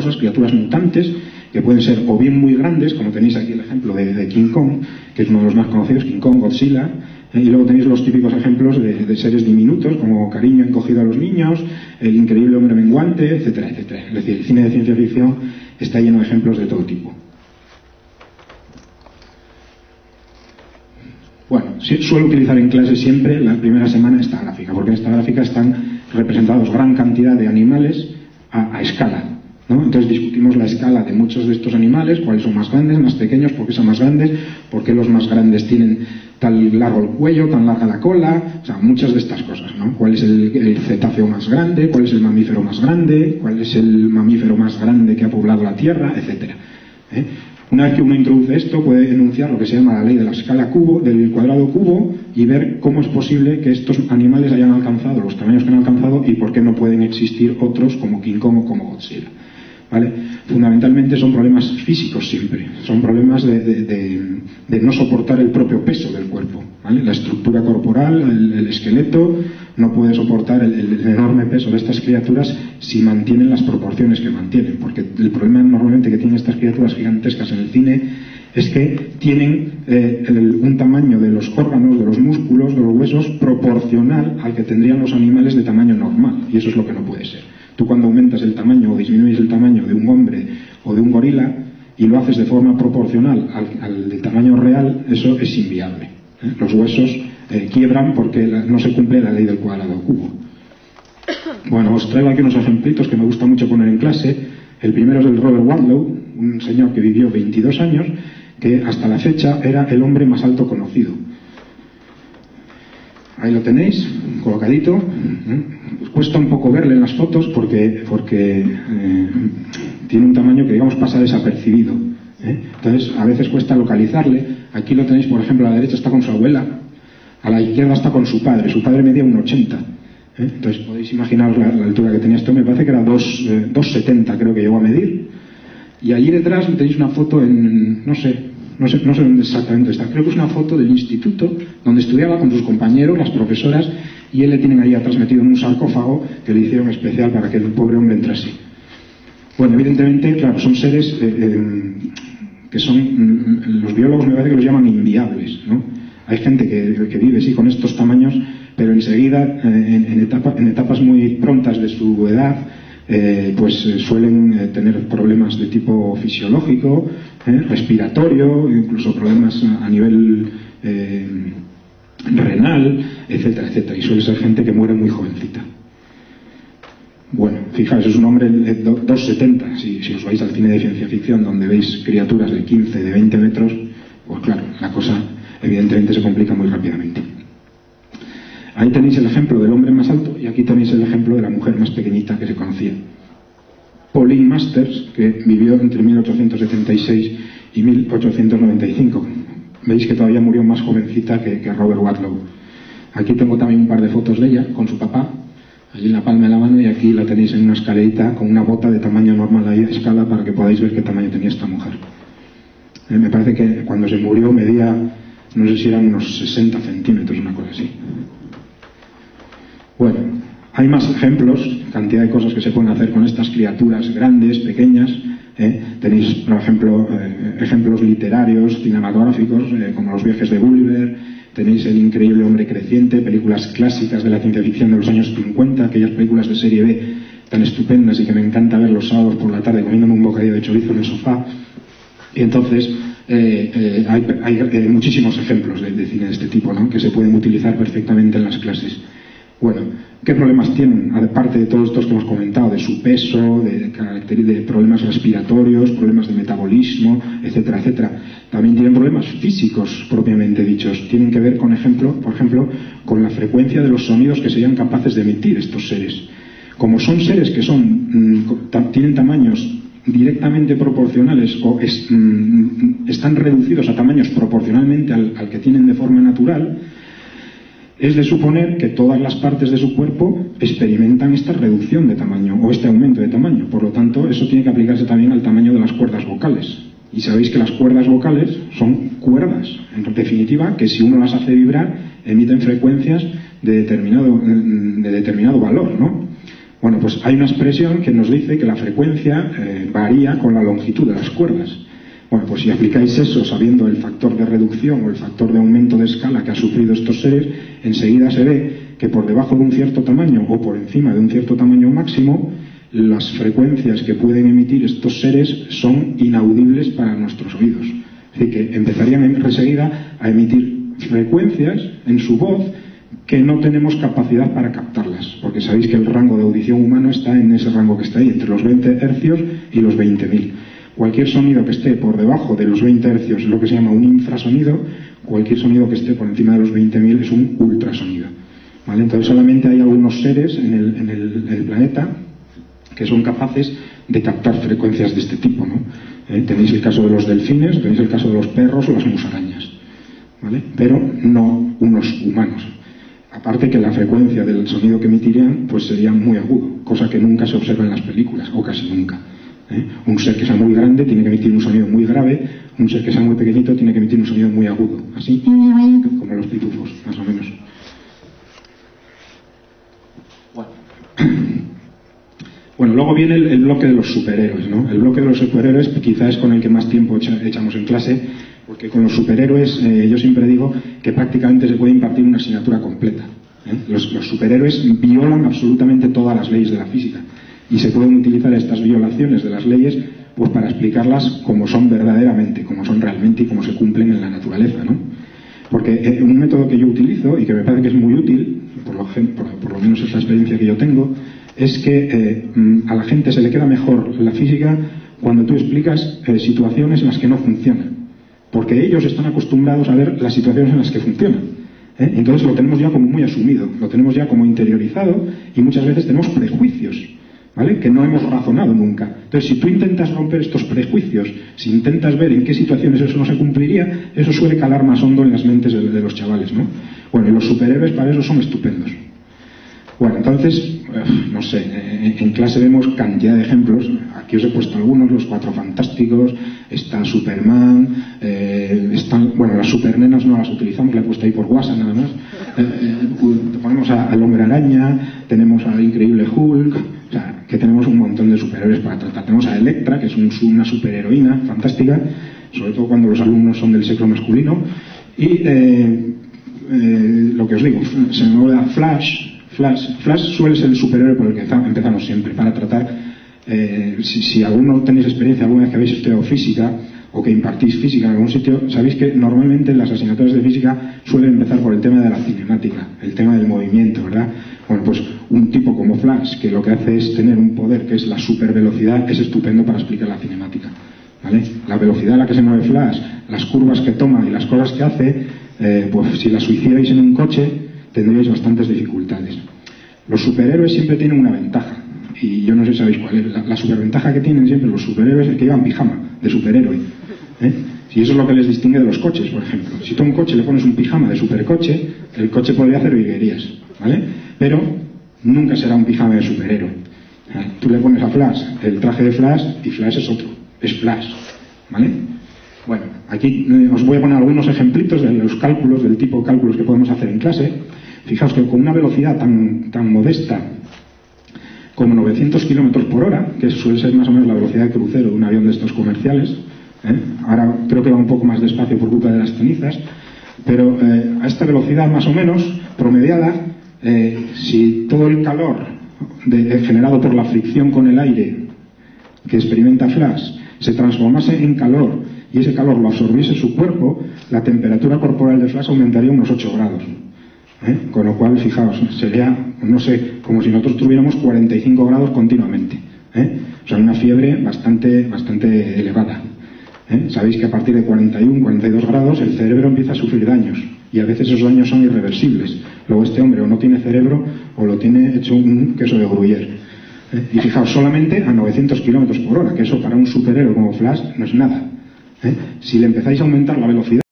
cosas, criaturas mutantes, que pueden ser o bien muy grandes, como tenéis aquí el ejemplo de King Kong, que es uno de los más conocidos, King Kong, Godzilla, y luego tenéis los típicos ejemplos de seres diminutos, como Cariño encogido a los niños, El increíble hombre menguante, etcétera, etcétera. Es decir, el cine de ciencia ficción está lleno de ejemplos de todo tipo. Bueno, suelo utilizar en clase siempre la primera semana esta gráfica, porque en esta gráfica están representados gran cantidad de animales a escala, ¿no? Entonces discutimos la escala de muchos de estos animales, cuáles son más grandes, más pequeños, por qué son más grandes, por qué los más grandes tienen tan largo el cuello, tan larga la cola, o sea, muchas de estas cosas, ¿no? ¿Cuál es el cetáceo más grande? ¿Cuál es el mamífero más grande? ¿Cuál es el mamífero más grande que ha poblado la Tierra? Etcétera. Una vez que uno introduce esto, puede enunciar lo que se llama la ley de la escala cubo, del cuadrado cubo, y ver cómo es posible que estos animales hayan alcanzado los tamaños que han alcanzado y por qué no pueden existir otros como King Kong o como Godzilla. ¿Vale? Fundamentalmente son problemas físicos siempre, son problemas de no soportar el propio peso del cuerpo, ¿vale? La estructura corporal, el esqueleto no puede soportar el enorme peso de estas criaturas si mantienen las proporciones que mantienen, porque el problema normalmente que tienen estas criaturas gigantescas en el cine es que tienen un tamaño de los órganos, de los músculos, de los huesos proporcional al que tendrían los animales de tamaño normal, y eso es lo que no puede ser. Tú cuando aumentas el tamaño o disminuyes el tamaño de un hombre o de un gorila y lo haces de forma proporcional al del tamaño real, eso es inviable. Los huesos quiebran porque no se cumple la ley del cuadrado cubo. Bueno, os traigo aquí unos ejemplitos que me gusta mucho poner en clase. El primero es el Robert Wadlow, un señor que vivió 22 años, que hasta la fecha era el hombre más alto conocido. Ahí lo tenéis, colocadito. Cuesta un poco verle en las fotos porque tiene un tamaño que, digamos, pasa desapercibido. Entonces, a veces cuesta localizarle. Aquí lo tenéis, por ejemplo, a la derecha está con su abuela, a la izquierda está con su padre. Su padre medía 1,80. Entonces, podéis imaginaros la altura que tenía esto. Me parece que era 2,70, creo que llegó a medir. Y allí detrás tenéis una foto en, no sé dónde exactamente está. Creo que es una foto del instituto donde estudiaba con sus compañeros, las profesoras, y él le tienen ahí atrás metido en un sarcófago que le hicieron especial para que el pobre hombre entrase. Bueno, evidentemente, claro, son seres que son, los biólogos me parece que los llaman inviables, ¿no? Hay gente que vive, sí, con estos tamaños, pero enseguida, en etapas muy prontas de su edad, pues suelen tener problemas de tipo fisiológico, respiratorio, incluso problemas a nivel renal, etcétera, etcétera, y suele ser gente que muere muy jovencita. Bueno, fijaos, es un hombre de 2,70. Si os vais al cine de ciencia ficción donde veis criaturas de 15, de 20 metros, pues claro, la cosa evidentemente se complica muy rápidamente. Ahí tenéis el ejemplo del hombre más alto y aquí tenéis el ejemplo de la mujer más pequeñita que se conocía. Pauline Masters, que vivió entre 1876 y 1895. Veis que todavía murió más jovencita que Robert Wadlow. Aquí tengo también un par de fotos de ella con su papá, allí en la palma de la mano, y aquí la tenéis en una escalerita con una bota de tamaño normal ahí a escala para que podáis ver qué tamaño tenía esta mujer. Me parece que cuando se murió medía, no sé si eran unos 60 centímetros, una cosa así. Bueno, hay más ejemplos, cantidad de cosas que se pueden hacer con estas criaturas grandes, pequeñas. Tenéis, por ejemplo, ejemplos literarios, cinematográficos, como Los viajes de Gulliver. Tenéis El increíble hombre creciente, películas clásicas de la ciencia ficción de los años 50, aquellas películas de serie B tan estupendas y que me encanta ver los sábados por la tarde comiéndome un bocadillo de chorizo en el sofá. Y entonces hay muchísimos ejemplos de cine de este tipo, ¿no?, que se pueden utilizar perfectamente en las clases. Bueno, ¿qué problemas tienen? Aparte de todos estos que hemos comentado, de su peso, de problemas respiratorios, problemas de metabolismo, etcétera, etcétera. También tienen problemas físicos propiamente dichos. Tienen que ver, por ejemplo, con la frecuencia de los sonidos que serían capaces de emitir estos seres. Como son seres que tienen tamaños directamente proporcionales o están reducidos a tamaños proporcionalmente al que tienen de forma natural, es de suponer que todas las partes de su cuerpo experimentan esta reducción de tamaño o este aumento de tamaño. Por lo tanto, eso tiene que aplicarse también al tamaño de las cuerdas vocales. Y sabéis que las cuerdas vocales son cuerdas, en definitiva, que si uno las hace vibrar, emiten frecuencias de determinado valor, ¿no? Bueno, pues hay una expresión que nos dice que la frecuencia varía con la longitud de las cuerdas. Bueno, pues si aplicáis eso sabiendo el factor de reducción o el factor de aumento de escala que han sufrido estos seres, enseguida se ve que por debajo de un cierto tamaño o por encima de un cierto tamaño máximo, las frecuencias que pueden emitir estos seres son inaudibles para nuestros oídos. Es decir, que empezarían enseguida a emitir frecuencias en su voz que no tenemos capacidad para captarlas, porque sabéis que el rango de audición humano está en ese rango que está ahí, entre los 20 hercios y los 20.000. Cualquier sonido que esté por debajo de los 20 hercios es lo que se llama un infrasonido, cualquier sonido que esté por encima de los 20.000 es un ultrasonido. ¿Vale? Entonces solamente hay algunos seres en el planeta que son capaces de captar frecuencias de este tipo, ¿no? Tenéis el caso de los delfines, tenéis el caso de los perros o las musarañas, ¿vale? Pero no unos humanos. Aparte que la frecuencia del sonido que emitirían pues sería muy agudo, cosa que nunca se observa en las películas, o casi nunca. Un ser que sea muy grande tiene que emitir un sonido muy grave, un ser que sea muy pequeñito tiene que emitir un sonido muy agudo, así como los pitufos, más o menos. Bueno, luego viene el bloque de los superhéroes, ¿no? El bloque de los superhéroes quizás es con el que más tiempo echamos en clase, porque con los superhéroes yo siempre digo que prácticamente se puede impartir una asignatura completa. Los superhéroes violan absolutamente todas las leyes de la física y se pueden utilizar estas violaciones de las leyes pues para explicarlas como son verdaderamente, como son realmente y como se cumplen en la naturaleza, ¿no? Porque un método que yo utilizo y que me parece que es muy útil, por lo menos es la experiencia que yo tengo, es que a la gente se le queda mejor la física cuando tú explicas situaciones en las que no funcionan, porque ellos están acostumbrados a ver las situaciones en las que funcionan. Entonces lo tenemos ya como muy asumido, lo tenemos ya como interiorizado y muchas veces tenemos prejuicios, ¿vale? Que no hemos razonado nunca. Entonces si tú intentas romper estos prejuicios, si intentas ver en qué situaciones eso no se cumpliría, eso suele calar más hondo en las mentes de los chavales, ¿no? Bueno, y los superhéroes para eso son estupendos. Bueno, entonces, no sé, en clase vemos cantidad de ejemplos. Aquí os he puesto algunos, los Cuatro Fantásticos, está Superman, bueno, las supernenas no las utilizamos, la he puesto ahí por WhatsApp nada más. Ponemos al Hombre Araña, tenemos al Increíble Hulk, o sea, que tenemos un montón de superhéroes para tratar. Tenemos a Electra, que es una superheroína fantástica, sobre todo cuando los alumnos son del sexo masculino. Y lo que os digo, se me olvida Flash suele ser el superhéroe por el que empezamos siempre, para tratar, si alguno tenéis experiencia alguna vez que habéis estudiado física o que impartís física en algún sitio, sabéis que normalmente las asignaturas de física suelen empezar por el tema de la cinemática, el tema del movimiento, ¿verdad? Bueno, pues un tipo como Flash, que lo que hace es tener un poder que es la supervelocidad, es estupendo para explicar la cinemática, ¿vale? La velocidad a la que se mueve Flash, las curvas que toma y las cosas que hace, pues si las hicierais en un coche tendríais bastantes dificultades. Los superhéroes siempre tienen una ventaja, y yo no sé si sabéis cuál es. La superventaja que tienen siempre los superhéroes es que llevan pijama de superhéroe. Si eso es lo que les distingue de los coches, por ejemplo. Si tú a un coche le pones un pijama de supercoche, el coche podría hacer virguerías, ¿vale? Pero nunca será un pijama de superhéroe. Tú le pones a Flash el traje de Flash y Flash es otro, es Flash, ¿vale? Bueno, aquí os voy a poner algunos ejemplitos de los cálculos, del tipo de cálculos que podemos hacer en clase. Fijaos que con una velocidad tan modesta como 900 kilómetros por hora, que suele ser más o menos la velocidad de crucero de un avión de estos comerciales, ahora creo que va un poco más despacio por culpa de las cenizas, pero a esta velocidad más o menos promediada, si todo el calor generado por la fricción con el aire que experimenta Flash se transformase en calor y ese calor lo absorbiese su cuerpo, la temperatura corporal de Flash aumentaría unos 8 grados. Con lo cual, fijaos, sería, no sé, como si nosotros tuviéramos 45 grados continuamente. O sea, una fiebre bastante elevada. Sabéis que a partir de 41, 42 grados el cerebro empieza a sufrir daños y a veces esos daños son irreversibles. Luego este hombre o no tiene cerebro o lo tiene hecho un queso de Gruyère. Y fijaos, solamente a 900 kilómetros por hora, que eso para un superhéroe como Flash no es nada. Si le empezáis a aumentar la velocidad